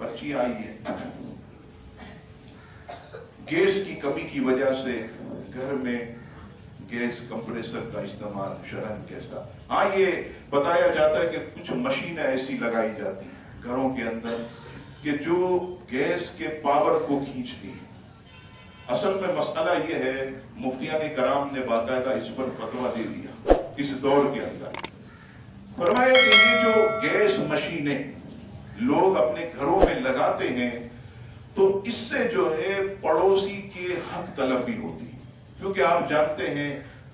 पर्ची आई है, गैस की कमी की वजह से घर में गैस कंप्रेसर का इस्तेमाल शरन कैसा। हाँ, ये बताया जाता है कि कुछ मशीनें ऐसी लगाई जाती हैं घरों के अंदर कि जो गैस के पावर को खींचती है। असल में मसला ये है, मुफ्तियान कराम ने बाकायदा इस पर फतवा दे दिया इस दौर के अंदर। फरमाया कि ये जो गैस मशीनें लोग अपने घरों में लगाते हैं तो इससे जो है पड़ोसी के हक तलफी होती है, क्योंकि आप जानते हैं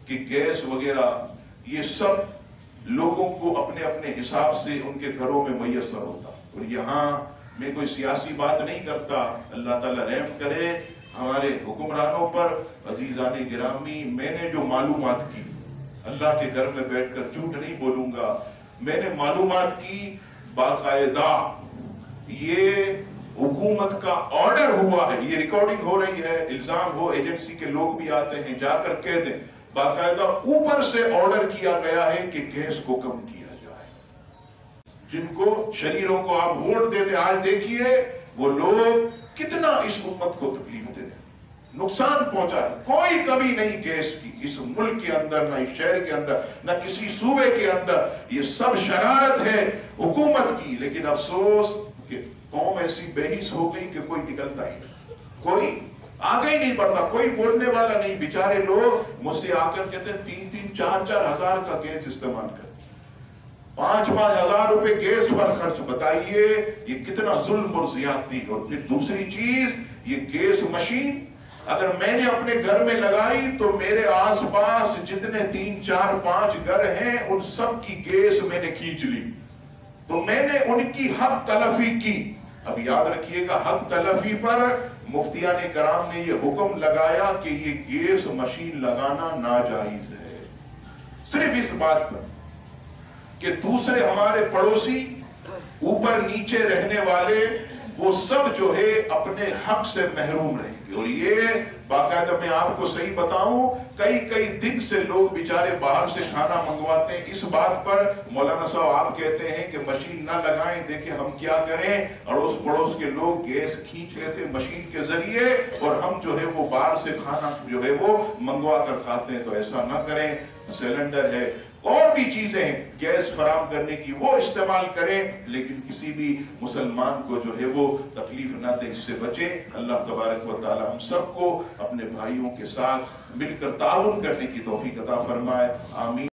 कि गैस वगैरह ये सब लोगों को अपने अपने हिसाब से उनके घरों में मुयस्सर होता। और यहाँ मैं कोई सियासी बात नहीं करता, अल्लाह ताला रहम करे हमारे हुक्मरानों पर। अजीजान गिरामी, मैंने जो मालूमात की, अल्लाह के घर में बैठकर झूठ नहीं बोलूंगा, मैंने मालूमात की बाकायदा ये हुकूमत का ऑर्डर हुआ है, ये रिकॉर्डिंग हो रही है, इल्जाम हो, एजेंसी के लोग भी आते हैं, जाकर कह दें, बाकायदा ऊपर से ऑर्डर किया गया है कि गैस को कम किया जाए। जिनको शरीरों को आप वोट देते, आज देखिए वो लोग कितना इस उम्मत को तकलीफ दे, नुकसान पहुंचा है। कोई कमी नहीं गैस की इस मुल्क के अंदर, ना इस शहर के अंदर, ना किसी सूबे के अंदर। ये सब शरारत है हुकूमत की। लेकिन अफसोस कि कौम ऐसी बेहिस हो गई कि कोई निकलता ही नहीं, कोई आगे ही नहीं बढ़ता, कोई बोलने वाला नहीं। बेचारे लोग मुझसे आकर कहते हैं 3-3, 4-4 हजार का गैस इस्तेमाल कर, 5-5 हजार रुपए गैस पर खर्च। बताइए ये कितना जुल्म और ज्यादती। और फिर दूसरी चीज, ये गैस मशीन अगर मैंने अपने घर में लगाई तो मेरे आसपास जितने 3, 4, 5 घर हैं उन सब की गैस मैंने खींच ली, तो मैंने उनकी हक तलफी की। अब याद रखिएगा, हक तलफी पर मुफ्तियान कराम ने ये हुक्म लगाया कि ये गैस मशीन लगाना नाजायज है, सिर्फ इस बात पर कि दूसरे हमारे पड़ोसी ऊपर नीचे रहने वाले वो सब जो है अपने हक से महरूम रहेंगे। और ये बाकायदा मैं आपको सही बताऊं, कई दिन से लोग बेचारे बाहर से खाना मंगवाते हैं। इस बात पर मौलाना साहब आप कहते हैं कि मशीन ना लगाएं, देखिए हम क्या करें, अड़ोस पड़ोस के लोग गैस खींच लेते मशीन के जरिए और हम जो है वो बाहर से खाना जो है वो मंगवा कर खाते हैं। तो ऐसा ना करें। सिलेंडर है, और भी चीजें हैं गैस फराम करने की, वो इस्तेमाल करें, लेकिन किसी भी मुसलमान को जो है वो तकलीफ ना दे, इससे बचे। अल्लाह तबारक व तआला हम सबको अपने भाइयों के साथ मिलकर ताउन करने की तौफीक अता फरमाए। आमीन।